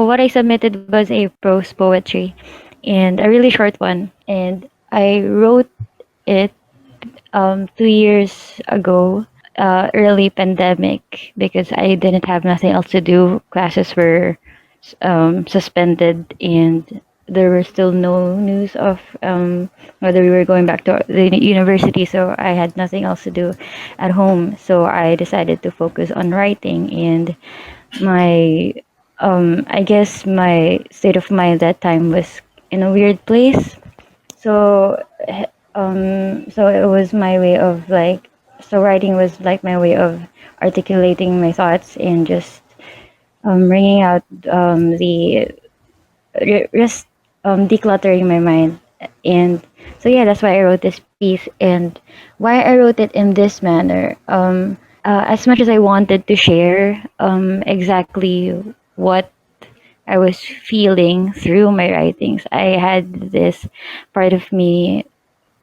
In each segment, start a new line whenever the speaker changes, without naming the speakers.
What I submitted was a prose poetry and a really short one. And I wrote it 2 years ago, early pandemic, because I didn't have nothing else to do. Classes were suspended, and there were still no news of whether we were going back to the university. So I had nothing else to do at home. So I decided to focus on writing, and my I guess my state of mind that time was in a weird place. So so it was my way of like, so writing was like my way of articulating my thoughts and just bringing out the just decluttering my mind. And so yeah, that's why I wrote this piece, and why I wrote it in this manner. As much as I wanted to share exactly what I was feeling through my writings, I had this part of me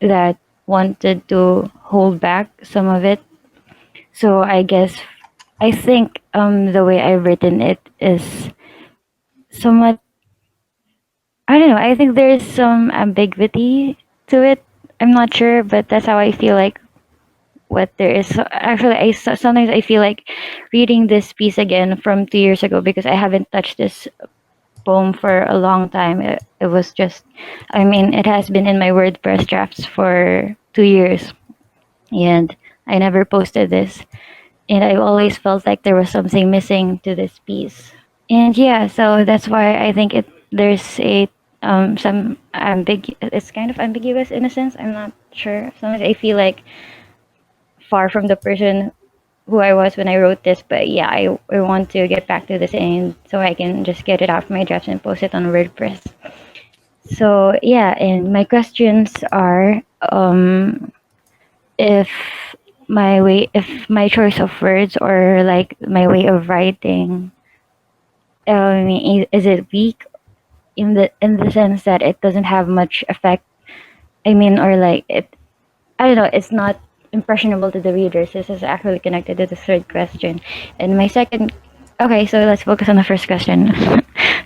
that wanted to hold back some of it. So I think the way I've written it is somewhat, I don't know, I think there's some ambiguity to it. I'm not sure, but that's how I feel like what there is. So actually, sometimes I feel like reading this piece again from 2 years ago, because I haven't touched this poem for a long time. It was just, I mean, it has been in my WordPress drafts for 2 years, and I never posted this. And I've always felt like there was something missing to this piece. And yeah, so that's why I think there's a some it's kind of ambiguous in a sense. I'm not sure. Sometimes I feel like far from the person who I was when I wrote this, but yeah, I want to get back to this and so I can just get it off my drafts and post it on WordPress. So yeah, and my questions are if if my choice of words or like my way of writing, I mean, is it weak in the sense that it doesn't have much effect? I mean, or like it, I don't know, it's not impressionable to the readers. This is actually connected to the third question. And my second, okay, so let's focus on the first question.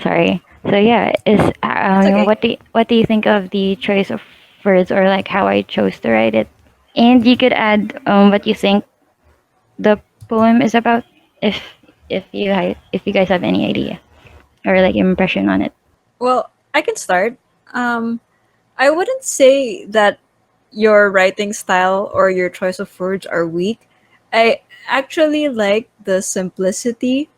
Sorry. So yeah, is
It's okay.
what do you think of the choice of words or like how I chose to write it? And you could add what you think the poem is about, if if you guys have any idea or like impression on it.
Well, I can start. Um, I wouldn't say that your writing style or your choice of words are weak. I actually like the simplicity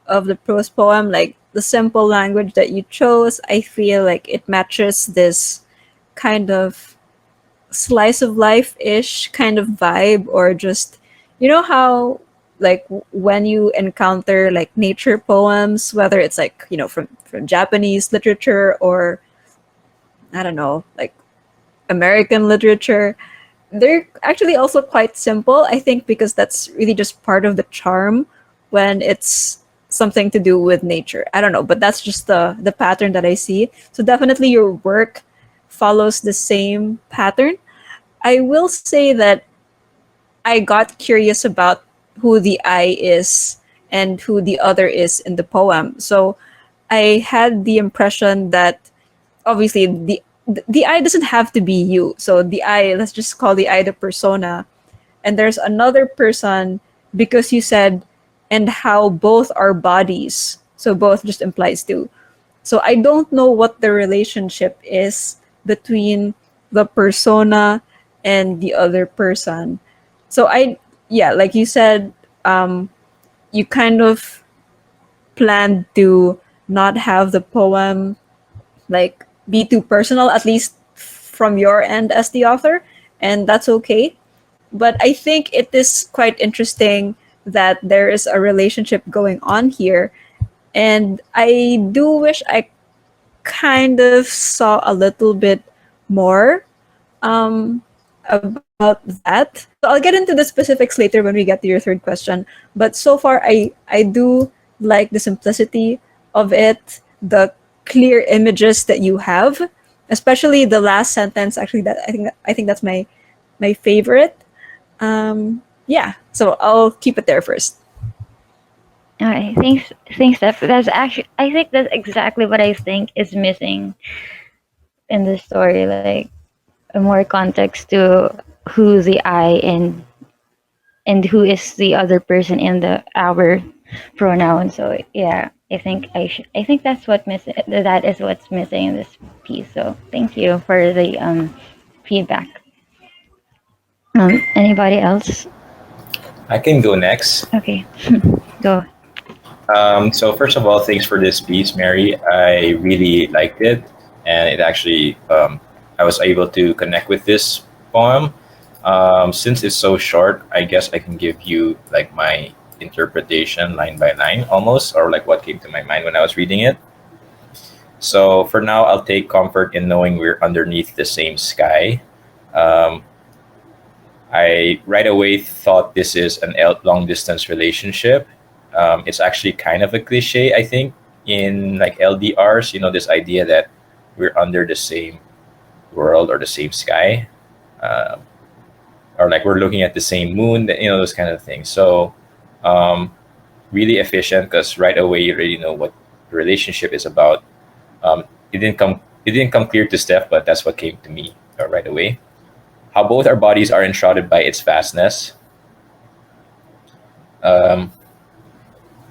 of the prose poem, like the simple language that you chose. I feel like it matches this kind of slice of life ish kind of vibe, or just, you know how like when you encounter like nature poems, whether it's like, you know, from Japanese literature or I don't know, like American literature, they're actually also quite simple, I think, because that's really just part of the charm when it's something to do with nature. I don't know, but that's just the pattern that I see. So definitely your work follows the same pattern. I will say that I got curious about who the I is and who the other is in the poem. So I had the impression that obviously the I doesn't have to be you. So the I, let's just call the I the persona, and there's another person because you said and how both are bodies. So both just implies two. So I don't know what the relationship is between the persona and the other person. So yeah, like you said, you kind of planned to not have the poem like be too personal, at least from your end as the author, and that's okay. But I think it is quite interesting that there is a relationship going on here, and I do wish I kind of saw a little bit more about that. So I'll get into the specifics later when we get to your third question. But so far, I do like the simplicity of it, the clear images that you have, especially the last sentence. Actually, that I think that's my favorite. Yeah, so I'll keep it there first.
Alright, thanks, Steph. That's actually, I think that's exactly what I think is missing in the story. Like more context to who the I and who is the other person in the our pronoun. So yeah, I think that's what miss that is what's missing in this piece. So thank you for the feedback. Anybody else?
I can go next.
Okay, go.
So first of all, thanks for this piece, Mary. I really liked it, and it actually I was able to connect with this poem. Since it's so short, I guess I can give you like my interpretation line by line, almost, or like what came to my mind when I was reading it. So for now, I'll take comfort in knowing we're underneath the same sky. Um, I right away thought this is an long distance relationship. It's actually kind of a cliche, I think, in like LDRs. You know, this idea that we're under the same world or the same sky, uh, or like we're looking at the same moon. You know, those kind of things. So, um, really efficient because right away you already know what the relationship is about. Um, it didn't come. It didn't come clear to Steph, but that's what came to me right away. How both our bodies are enshrouded by its vastness. Um,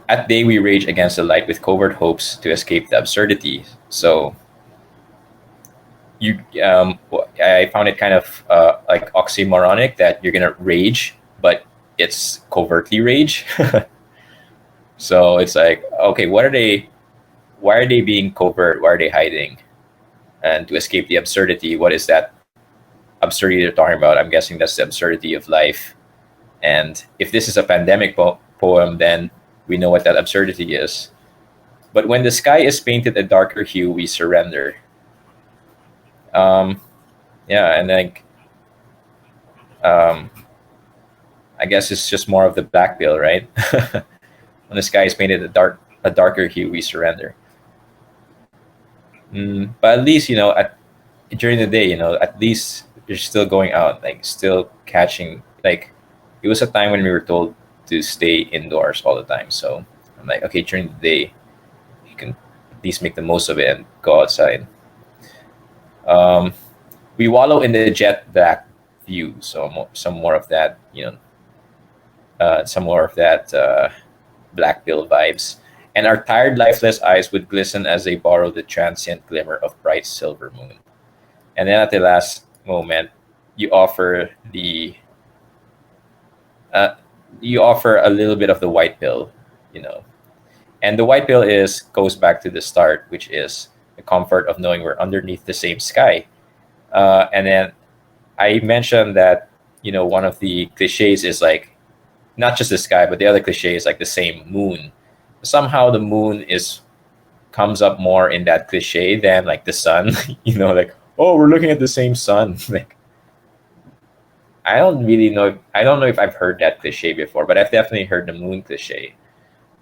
At day we rage against the light with covert hopes to escape the absurdity. So you, I found it kind of like oxymoronic that you're gonna rage, but it's covertly rage. So it's like, okay, what are they? Why are they being covert? Why are they hiding? And to escape the absurdity, what is that absurdity they're talking about? I'm guessing that's the absurdity of life. And if this is a pandemic poem, then we know what that absurdity is. But when the sky is painted a darker hue, we surrender. Um, yeah, and like um, I guess it's just more of the black pill, right? When the sky is painted a darker hue, we surrender. But at least during the day, at least you're still going out, like still catching. Like it was a time when we were told to stay indoors all the time. So I'm like, okay, during the day, you can at least make the most of it and go outside. Um, we wallow in the jet black view, so some more of that, some more of that black pill vibes. And our tired, lifeless eyes would glisten as they borrow the transient glimmer of bright silver moon. And then at the last moment, you offer the uh, you offer a little bit of the white pill, you know. And the white pill is goes back to the start, which is the comfort of knowing we're underneath the same sky. And then I mentioned that one of the cliches is like not just the sky, but the other cliche is like the same moon. Somehow the moon is comes up more in that cliche than like the sun. Like, oh, we're looking at the same sun. Like I don't really know. I don't know if I've heard that cliche before, but I've definitely heard the moon cliche,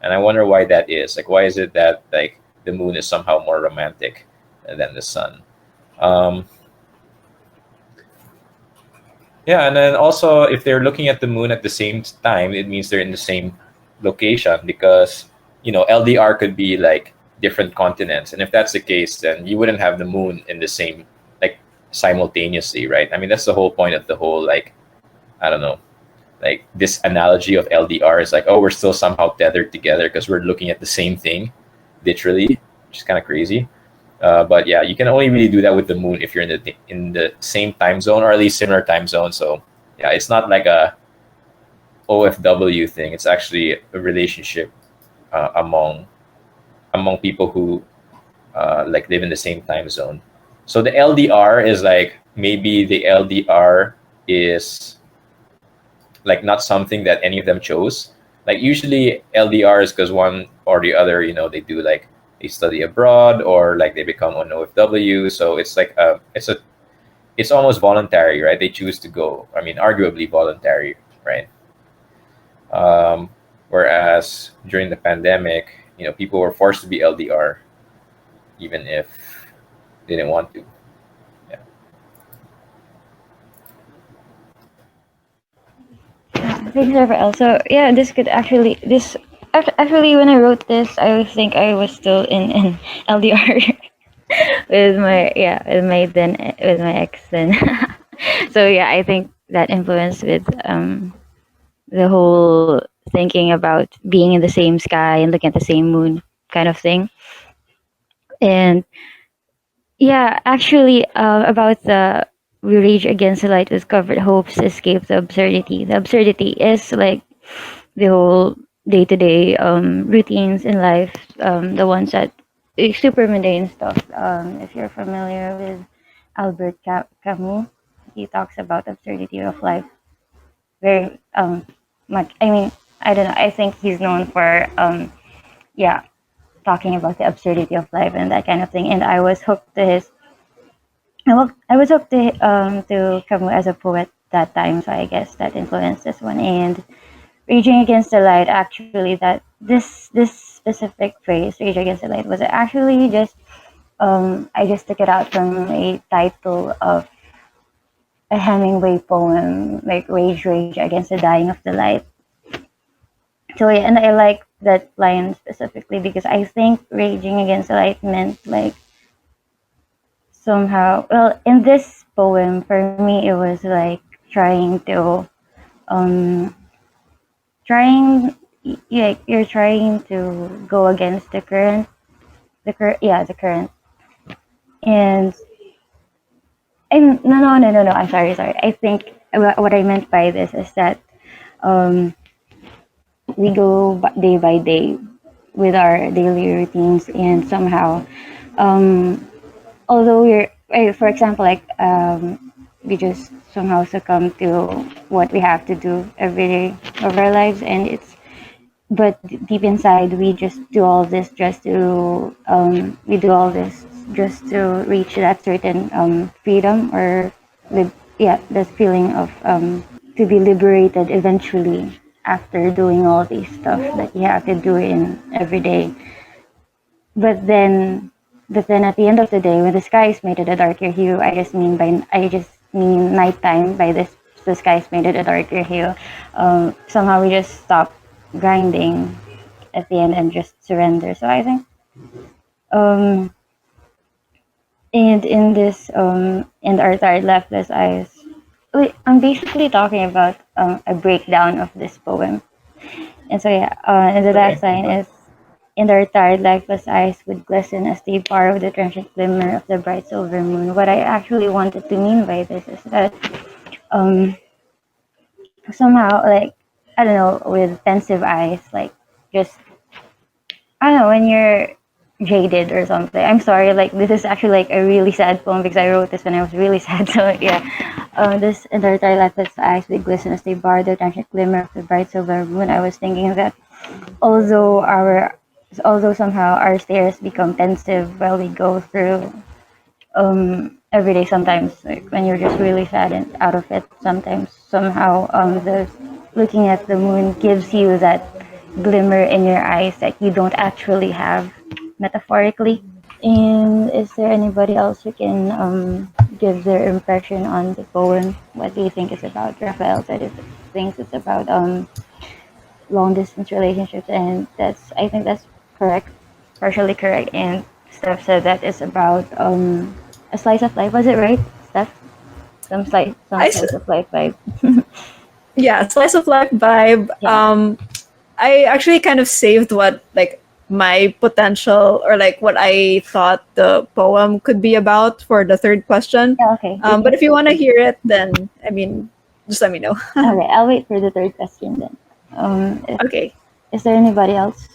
and I wonder why that is. Like, why is it that like the moon is somehow more romantic than the sun? Um, Yeah, and then also if they're looking at the moon at the same time, it means they're in the same location because LDR could be like different continents, and if that's the case, then you wouldn't have the moon in the same like simultaneously, right? I mean, that's the whole point of the whole like I don't know, like this analogy of LDR is like, oh, we're still somehow tethered together because we're looking at the same thing, literally, which is kind of crazy. But yeah, you can only really do that with the moon if you're in the same time zone or at least similar time zone. So yeah, it's not like a OFW thing. It's actually a relationship among people who like live in the same time zone. So the LDR is like maybe the LDR is like not something that any of them chose. Like usually LDR is because one or the other, they do like they study abroad or like they become an OFW. So it's like it's almost voluntary, right? They choose to go. I mean, arguably voluntary, right? Um, Whereas during the pandemic, people were forced to be LDR even if they didn't want to. Yeah.
Thanks, Rafael. So yeah, this could actually this Actually, when I wrote this, I think I was still in LDR with my with my ex then. So yeah, I think that influenced with the whole thinking about being in the same sky and looking at the same moon kind of thing. And yeah, actually, about the we rage against the light with covered hopes, escape the absurdity. The absurdity is like the whole day to day routines in life, the ones that super mundane stuff. If you're familiar with Camus, he talks about absurdity of life very much. I mean, I don't know. I think he's known for yeah, talking about the absurdity of life and that kind of thing. And I was hooked to his. I was hooked to Camus as a poet that time, so I guess that influenced this one. And Raging Against the Light, actually, that this specific phrase, Rage Against the Light, was actually just I just took it out from a title of a Hemingway poem, like Rage Against the Dying of the Light. So yeah, and I like that line specifically because I think Raging Against the Light meant like somehow, well, in this poem, for me, it was like trying to um trying yeah, you're trying to go against the current, the current. And no, I'm sorry, I think what I meant by this is that um we go day by day with our daily routines, and somehow although for example, like we just somehow succumb to what we have to do every day of our lives, and it's but deep inside we just do all this just to we do all this just to reach that certain freedom or yeah, that feeling of to be liberated eventually after doing all these stuff that you have to do in every day. But then at the end of the day, when the sky is made at a darker hue, I just mean nighttime. By this, the sky is made at a darker hue. Somehow we just stop grinding at the end and just surrender. So I think, um, and in this, in our tired leftless eyes, wait, I'm basically talking about a breakdown of this poem. And so yeah, and the last
Okay.
line is, "In their tired, lifeless eyes would glisten as they borrow the transient glimmer of the bright silver moon." What I actually wanted to mean by this is that um, somehow, like, I don't know, with pensive eyes, like, just, I don't know, when you're jaded or something. I'm sorry, like, this is actually like a really sad poem because I wrote this when I was really sad. So yeah, this in their tired, lifeless eyes would glisten as they borrow the transient glimmer of the bright silver moon. I was thinking that although our although somehow our stares become pensive while we go through every day, sometimes like when you're just really sad and out of it, sometimes somehow the looking at the moon gives you that glimmer in your eyes that you don't actually have metaphorically. And is there anybody else who can give their impression on the poem? What do you think it's about? Raphael said it thinks it's about long distance relationships, and that's, I think that's correct, partially correct. And Steph said that it's about a slice of life. Was it right, Steph? Some
I s-
slice of life vibe.
yeah, slice of life vibe.
Yeah.
I actually kind of saved what like my potential or like what I thought the poem could be about for the third question.
Yeah. Okay. You
But
can.
if you want to hear it, then I mean, just let me know.
Okay. I'll wait for the third question then.
Okay.
Is there anybody else?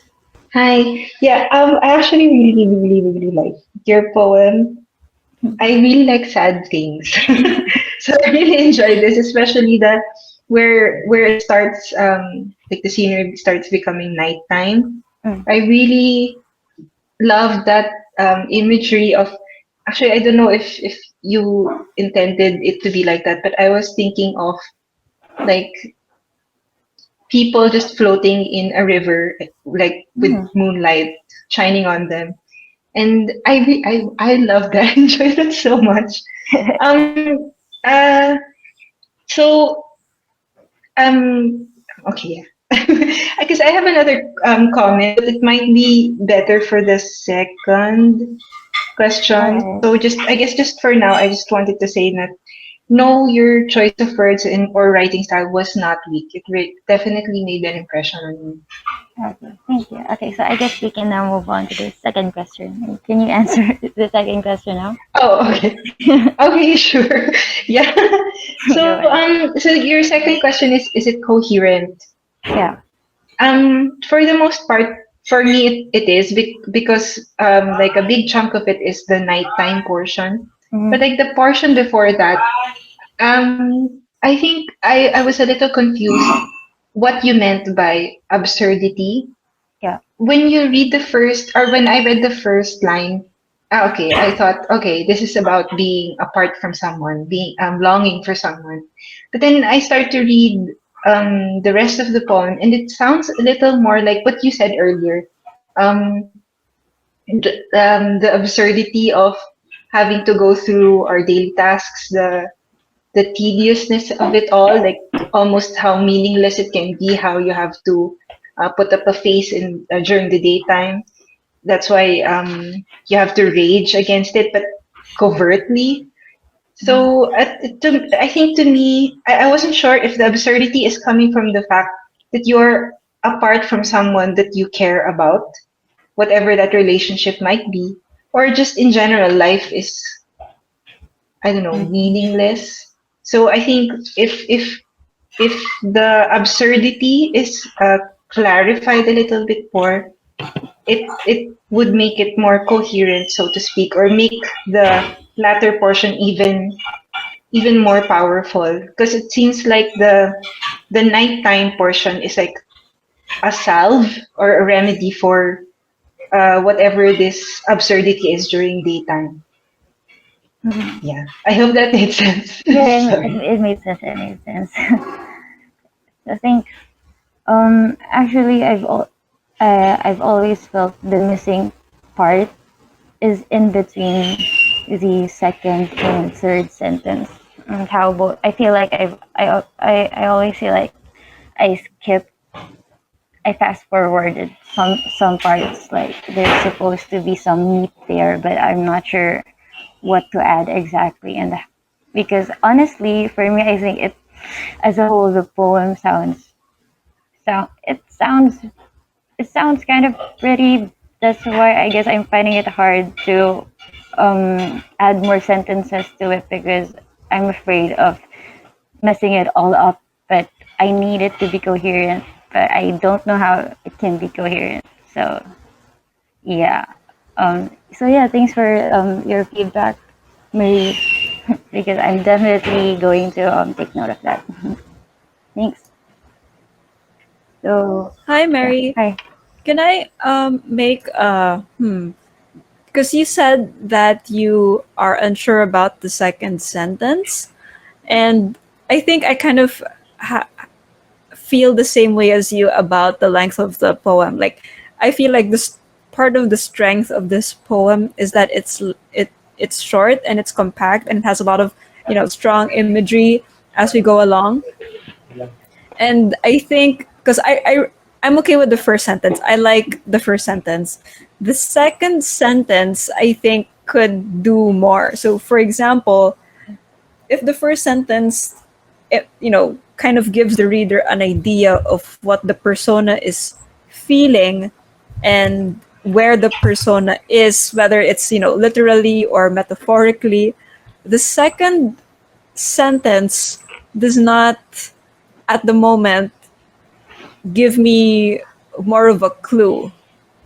Hi. Yeah, I actually really like your poem. I really like sad things. So I really enjoyed this, especially the where it starts like the scenery starts becoming nighttime.
Mm.
I really love that imagery of, actually I don't know if you intended it to be like that, but I was thinking of like people just floating in a river, like with
Mm.
moonlight shining on them. And I love that. I enjoy that so much. Um uh so okay, yeah. because I have another comment, but it might be better for the second question.
Alright.
So just I guess just for now, I just wanted to say that no, your choice of words in or writing style was not weak. It definitely made an impression on
Okay, thank you. Okay, so I guess we can now move on to the second question. Can you answer the second question now?
Oh, okay. Okay, sure. Yeah.
Go ahead.
So your second question is it coherent?
Yeah.
For the most part, for me it is because like a big chunk of it is the nighttime portion. But
Mm-hmm.
like the portion before that, I think I was a little confused what you meant by absurdity.
Yeah.
When you read the first, or when I read the first line, okay, I thought, okay, this is about being apart from someone, being longing for someone. But then I start to read the rest of the poem, and it sounds a little more like what you said earlier. The absurdity of having to go through our daily tasks, the tediousness of it all, like almost how meaningless it can be, how you have to put up a face in during the daytime. That's why you have to rage against it, but covertly. So I think to me, I wasn't sure if the absurdity is coming from the fact that you're apart from someone that you care about, whatever that relationship might be, or just in general, life is, I don't know,
Mm-hmm.
meaningless. So I think if the absurdity is clarified a little bit more, it would make it more coherent, so to speak, or make the latter portion even more powerful. Because it seems like the nighttime portion is like a salve or a remedy for whatever this absurdity is during daytime.
Mm-hmm.
Yeah, I hope that made sense.
Yeah,
Sorry.
it made sense. It made sense. I think actually I've always felt the missing part is in between the second and third sentence. And how both I feel like I always feel like I skip I fast forwarded some parts, like there's supposed to be some meat there, but I'm not sure what to add exactly. And because honestly, for me, I think it as a whole the poem sound it sounds kind of pretty. That's why I guess I'm finding it hard to add more sentences to it because I'm afraid of messing it all up. But I need it to be coherent, but I don't know how it can be coherent. So yeah. So yeah, thanks for your feedback, Marie, because I'm definitely going to take note of that. Thanks. So
Hi,
yeah,
Mary.
hi.
Can I make because you said that you are unsure about the second sentence, and I think I kind of ha- feel the same way as you about the length of the poem. Like, I feel like this part of the strength of this poem is that it's short and it's compact and it has a lot of strong imagery as we go along. And I think because I'm okay with the first sentence. I like the first sentence. The second sentence I think could do more. So for example, if the first sentence kind of gives the reader an idea of what the persona is feeling and where the persona is, whether it's literally or metaphorically, the second sentence does not at the moment give me more of a clue.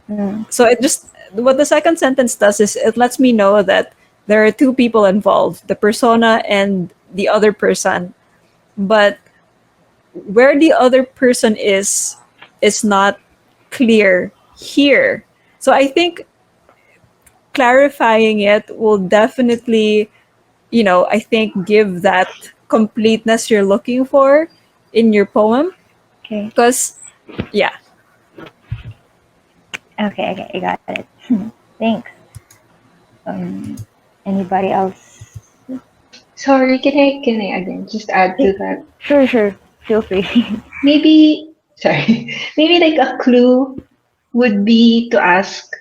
Mm,
So it just what the second sentence does is it lets me know that there are two people involved, the persona and the other person, but where the other person is not clear here. So I think clarifying it will definitely, I think give that completeness you're looking for in your poem.
okay.
Because yeah.
Okay. I got it. Thanks. Um, anybody else?
Sorry, can I again just add
Eh,
to that?
Sure. Feel free.
Maybe sorry, maybe like a clue would be to ask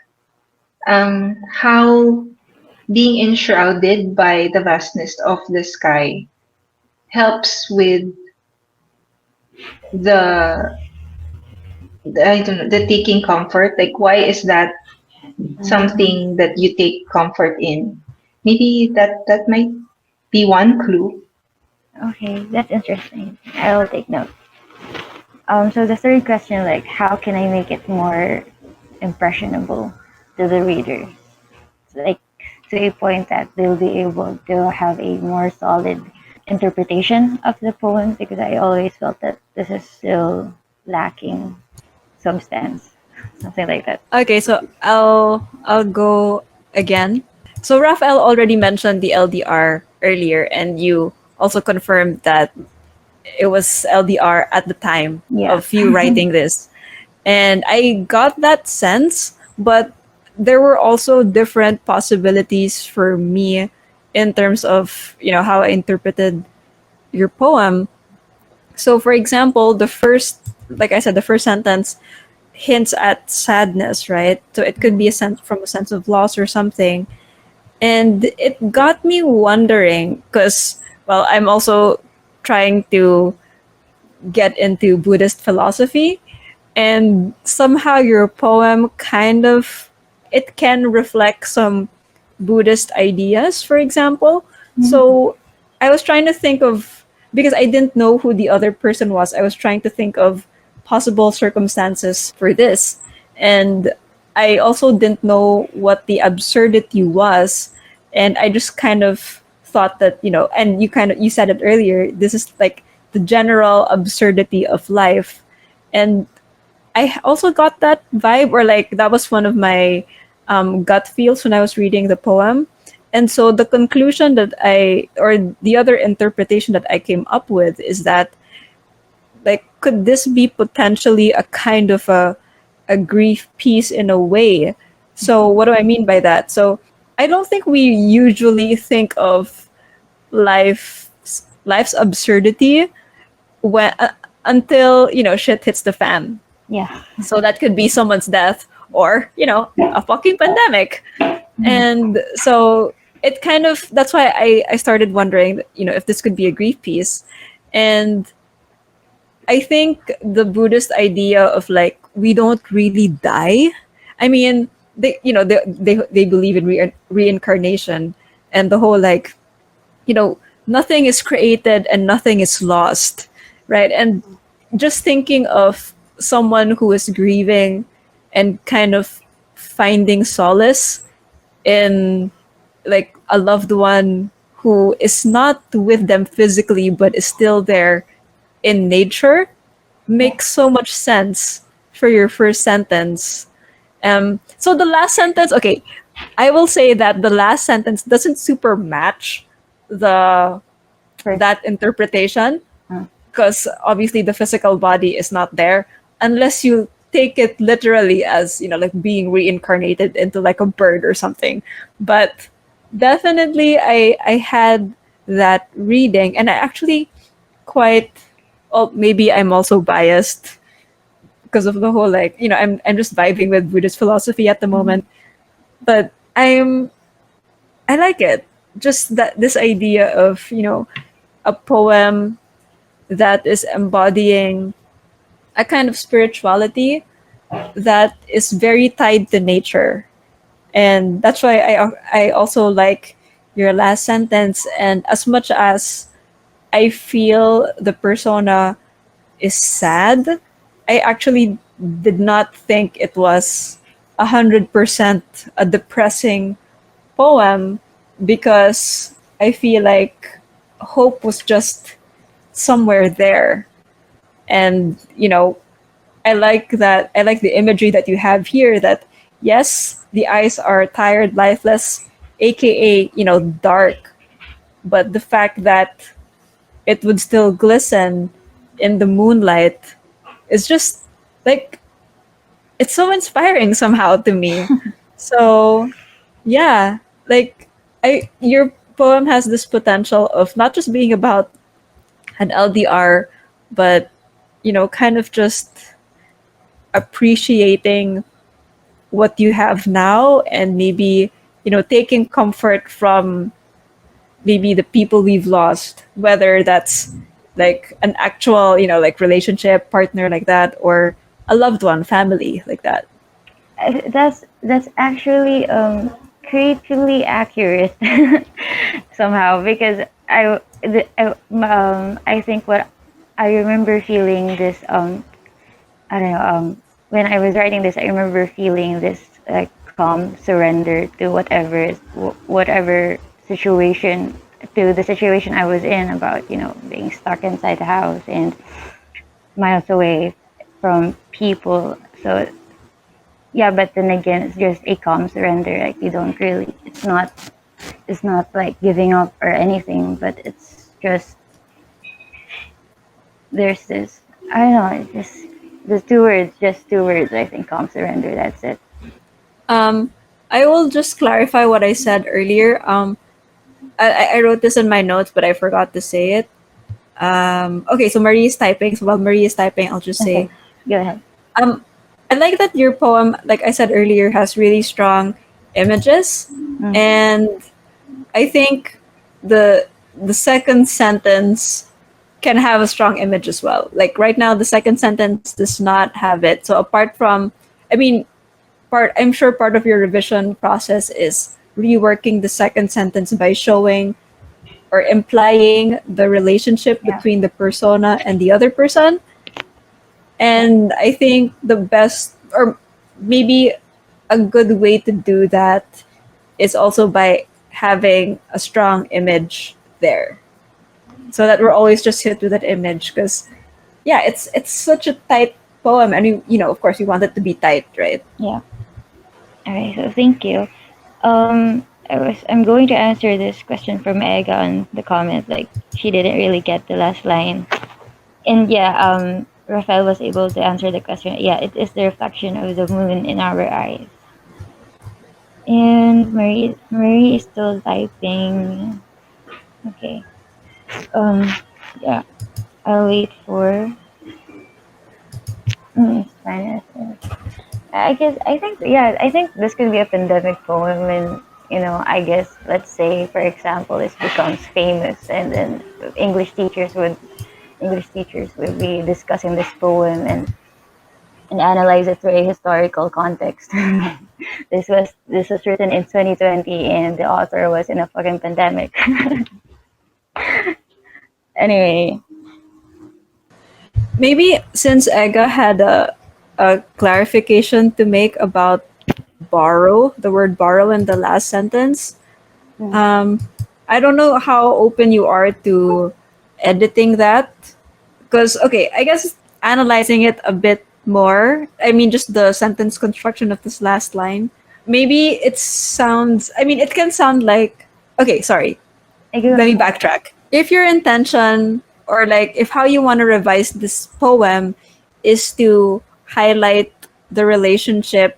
how being enshrouded by the vastness of the sky helps with the, I don't know, the taking comfort. Like, why is that
Mm,
something that you take comfort in? Maybe that might be one clue.
okay, that's interesting. I will take note. So the third question, like, how can I make it more impressionable to the reader? Like, to a point that they'll be able to have a more solid interpretation of the poem, because I always felt that this is still lacking substance, something like that.
Okay, so I'll go again. So Raphael already mentioned the LDR earlier, and you also confirmed that it was LDR at the time
Yeah.
of you writing this. And I got that sense, but there were also different possibilities for me in terms of, how I interpreted your poem. So for example, like I said, the first sentence hints at sadness, right? So it could be a sense from a sense of loss or something. And it got me wondering because, well, I'm also trying to get into Buddhist philosophy, and somehow your poem kind of it can reflect some Buddhist ideas, for example. So I was trying to think of, because I didn't know who the other person was, I was trying to think of possible circumstances for this. And I also didn't know what the absurdity was. And I just kind of thought that, and you said it earlier, this is like the general absurdity of life. And I also got that vibe, or like that was one of my gut feels when I was reading the poem. And so the conclusion or the other interpretation that I came up with is that, like, could this be potentially a kind of a grief piece in a way? So what do I mean by that? So I don't think we usually think of life's absurdity when until shit hits the fan.
Yeah.
So that could be someone's death or, a fucking pandemic. And so it kind of, that's why I started wondering, if this could be a grief piece. And I think the Buddhist idea of like, we don't really die. I mean, they believe in reincarnation and the whole like, nothing is created and nothing is lost, right? And just thinking of someone who is grieving and kind of finding solace in like a loved one who is not with them physically but is still there in nature
Yeah.
makes so much sense for your first sentence. So the last sentence, okay, I will say that the last sentence doesn't super match the
First.
that interpretation
uh,
because obviously the physical body is not there unless you take it literally as like being reincarnated into like a bird or something. But definitely I had that reading, and I actually quite, well, maybe I'm also biased because of the whole like I'm just vibing with Buddhist philosophy at the moment, but I like it, just that this idea of a poem that is embodying a kind of spirituality that is very tied to nature. And that's why I also like your last sentence. And as much as I feel the persona is sad, I actually did not think it was 100% a depressing poem, because I feel like hope was just somewhere there. And I like the imagery that you have here, that yes, the eyes are tired, lifeless, aka dark, but the fact that it would still glisten in the moonlight is just like, it's so inspiring somehow to me. So yeah, like I your poem has this potential of not just being about an LDR, but kind of just appreciating what you have now, and maybe taking comfort from maybe the people we've lost, whether that's like an actual like relationship partner like that, or a loved one, family like that.
That's actually creatively accurate somehow, because I think what I remember feeling this I don't know when I was writing this, I remember feeling this like calm surrender to whatever situation, to the situation I was in, about being stuck inside the house and miles away from people. So yeah, but then again, it's just a calm surrender. Like, you don't really, it's not like giving up or anything, but it's just, there's this, I don't know, it's just the two words, just two words. I think calm surrender. That's it.
um I will just clarify what I said earlier. I wrote this in my notes, but I forgot to say it. Okay, so Marie is typing. So while Marie is typing, I'll just
Okay,
say,
go ahead.
um, I like that your poem, like I said earlier, has really strong images,
Mm,
and I think the second sentence can have a strong image as well. Like right now, the second sentence does not have it. So apart from, I mean, I'm sure part of your revision process is reworking the second sentence by showing or implying the relationship
yeah,
between the persona and the other person.
yeah,
And I think the best, or maybe a good way to do that, is also by having a strong image there, so that we're always just hit with that image. Because yeah, it's such a tight poem, and of course we want it to be tight, right?
yeah. All right, so thank you. I'm going to answer this question from Ega on the comment. Like, she didn't really get the last line, and yeah, Rafael was able to answer the question. Yeah, it is the reflection of the moon in our eyes. And Marie is still typing. Okay. Um, yeah, I'll wait for. Spanish. I think this could be a pandemic poem, and I guess, let's say, for example, this becomes famous, and then English teachers would be discussing this poem and analyze it through a historical context. This was written in 2020, and the author was in a fucking pandemic. Anyway,
Maybe since Ega had a clarification to make about borrow, the word borrow in the last sentence,
mm,
um, I don't know how open you are to editing that. Because, okay, I guess analyzing it a bit more, I mean, just the sentence construction of this last line, maybe it sounds, I mean, it can sound like, okay, sorry,
I go
let me
ahead.
backtrack. If your intention, or like if how you want to revise this poem is to highlight the relationship,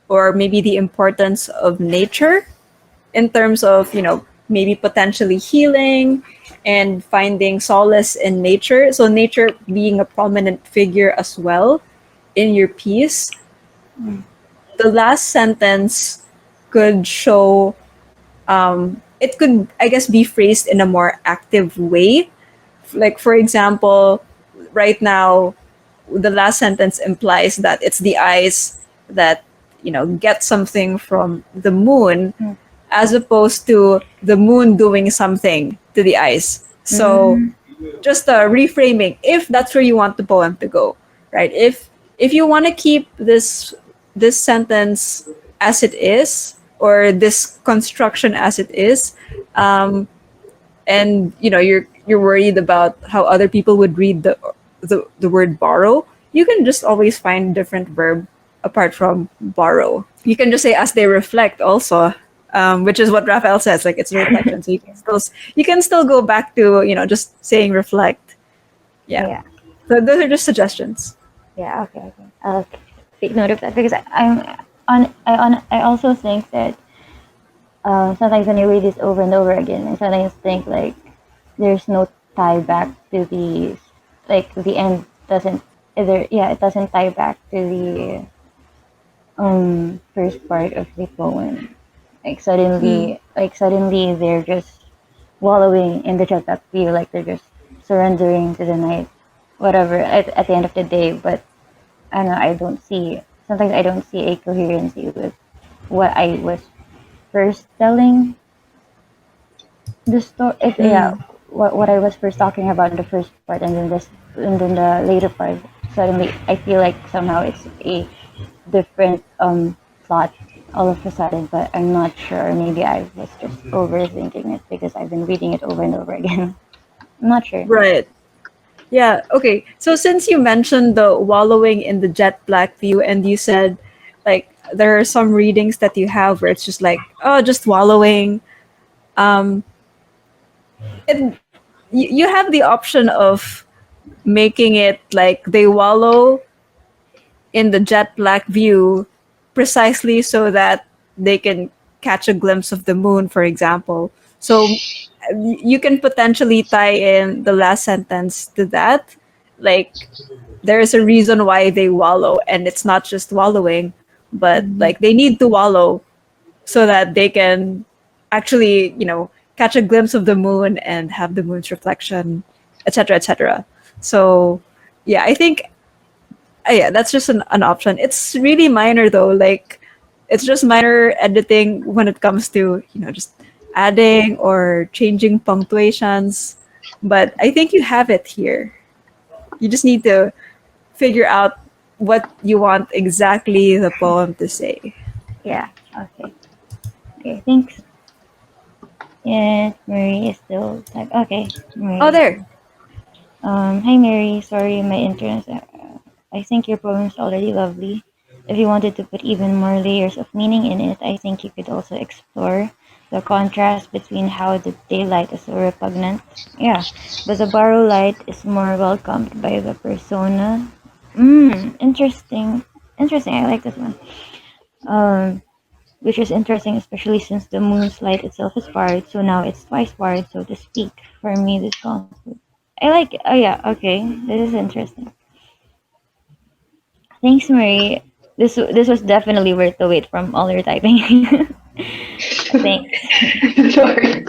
or maybe the importance of nature in terms of, maybe potentially healing and finding solace in nature. So nature being a prominent figure as well in your piece.
Mm,
The last sentence could show, it could, I guess, be phrased in a more active way. Like, for example, right now, the last sentence implies that it's the eyes that, get something from the moon,
mm,
as opposed to the moon doing something to the eyes. So
mm,
just reframing, if that's where you want the poem to go, right? If you want to keep this sentence as it is, or this construction as it is, um, and you're worried about how other people would read the word borrow, you can just always find different verb apart from borrow. You can just say as they reflect also, which is what Raphael says, like it's a reflection. So you can still go back to just saying reflect. Yeah.
yeah.
So those are just suggestions.
Yeah, okay, okay. I'll take note of that, because I also think that sometimes when you read this over and over again, I sometimes think like there's no tie back to the, like, the end doesn't either yeah, it doesn't tie back to the first part of the poem.
Mm.
Like suddenly they're just wallowing in the jet that feel like they're just surrendering to the night, whatever. At the end of the day, but I don't know. I don't see sometimes I don't see a coherency with what I was first telling the story. Yeah,
Mm.
what I was first talking about in the first part, and then the later part. Suddenly, I feel like somehow it's a different plot all of a sudden, but I'm not sure. Maybe I was just overthinking it because I've been reading it over and over again. I'm not sure.
Right. Yeah. Okay. So since you mentioned the wallowing in the jet black view, and you said like there are some readings that you have where it's just like, oh, just wallowing. Um, and you have the option of making it like they wallow in the jet black view precisely so that they can catch a glimpse of the moon, for example. So you can potentially tie in the last sentence to that. Like, there's a reason why they wallow, and it's not just wallowing, but
Mhm.
like they need to wallow so that they can actually, catch a glimpse of the moon and have the moon's reflection, etc., etc. So, yeah, I think yeah, that's just an option. It's really minor though. Like, it's just minor editing when it comes to just adding or changing punctuations. But I think you have it here. You just need to figure out what you want exactly the poem to say.
Yeah. Okay. Okay. Thanks. Yes, Mary is still type. Okay,
Oh,
Mary.
there.
Hi Mary. Sorry, my internet. I think your poem is already lovely. If you wanted to put even more layers of meaning in it, I think you could also explore the contrast between how the daylight is so repugnant. Yeah, but the borrow light is more welcomed by the persona. Interesting. Interesting. I like this one. Um, which is interesting, especially since the moon's light itself is barred, so now it's twice barred, so to speak. For me, this conflict. I like. Oh yeah. Okay, this is interesting. Thanks, Marie. This was definitely worth the wait from all your typing. Thanks.
Sorry.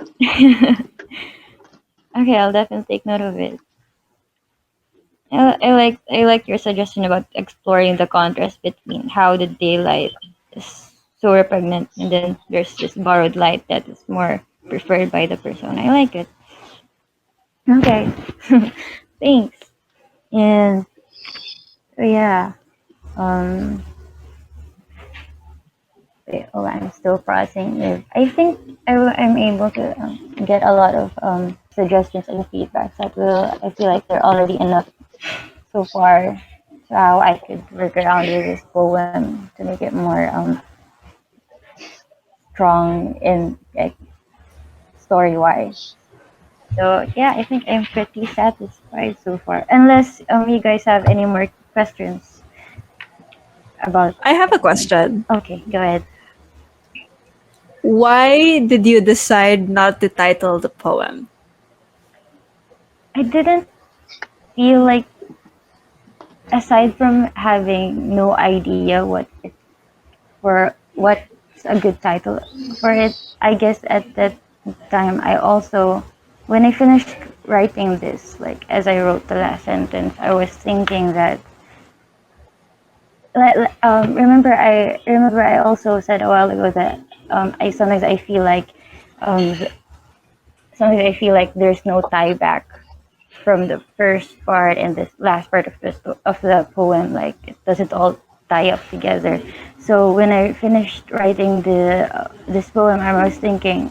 Okay, I'll definitely take note of it. I like your suggestion about exploring the contrast between how the daylight is so repugnant and then there's this borrowed light that is more preferred by the person. I like it. Okay. Thanks. And yeah, um, wait, oh, I'm still processing it. I think I'm able to get a lot of suggestions and feedbacks that will. I feel like they're already enough so far. So how I could work around with this poem to make it more strong in like story wise. So yeah, I think I'm pretty satisfied so far. Unless you guys have any more questions about
I have
the
a
poem.
question.
Okay, go ahead.
Why did you decide not to title the poem?
I didn't feel like, aside from having no idea what's a good title for it, I guess at that time I also, when I finished writing this, like as I wrote the last sentence, I was thinking that remember I also said a while ago that I sometimes I feel like um, sometimes I feel like there's no tie back from the first part and this last part of the poem. Like it doesn't all tie up together. So when I finished writing this poem, I was thinking,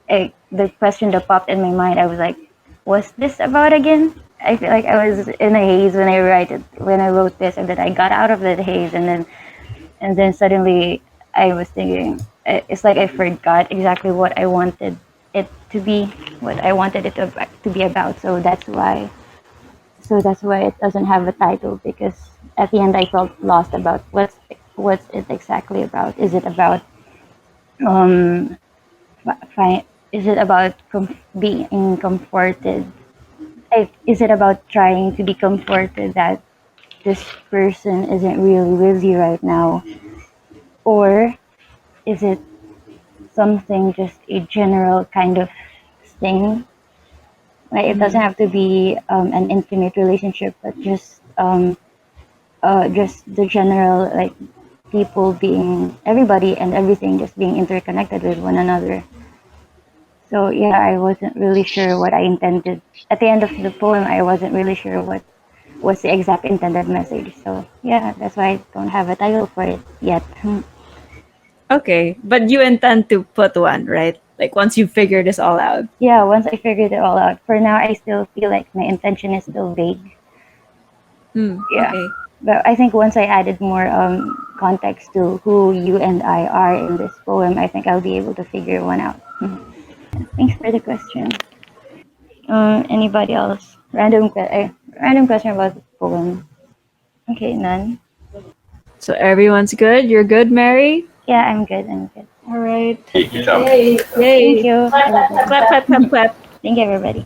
the question that popped in my mind, I was like, what's this about again? I feel like I was in a haze when I wrote this, and then I got out of that haze, and then suddenly I was thinking, it's like I forgot exactly what I wanted it to be, what I wanted it to be about. So that's why it doesn't have a title, because at the end I felt lost about what's it exactly about. Is it about um is it about being comforted? Is it about trying to be comforted that this person isn't really with you right now, or is it something just a general kind of thing? Like it doesn't have to be an intimate relationship, but just the general like people being everybody and everything just being interconnected with one another. So yeah, I wasn't really sure what I intended. At the end of the poem, I wasn't really sure what was the exact intended message. So yeah, that's why I don't have a title for it yet.
Okay, but you intend to put one, right? Like once you figure this all out.
Yeah, once I figured it all out. For now, I still feel like my intention is still vague. Yeah.
Okay.
But I think once I added more context to who you and I are in this poem, I think I'll be able to figure one out. Thanks for the question. Anybody else? Random question about the poem. Okay, none.
So everyone's good. You're good, Mary.
Yeah, I'm good. I'm good.
All right.
Good job.
Yay!
Thank
Yay!
you,
Clap!
everybody.
Clap! Clap! Clap!
Thank you, everybody.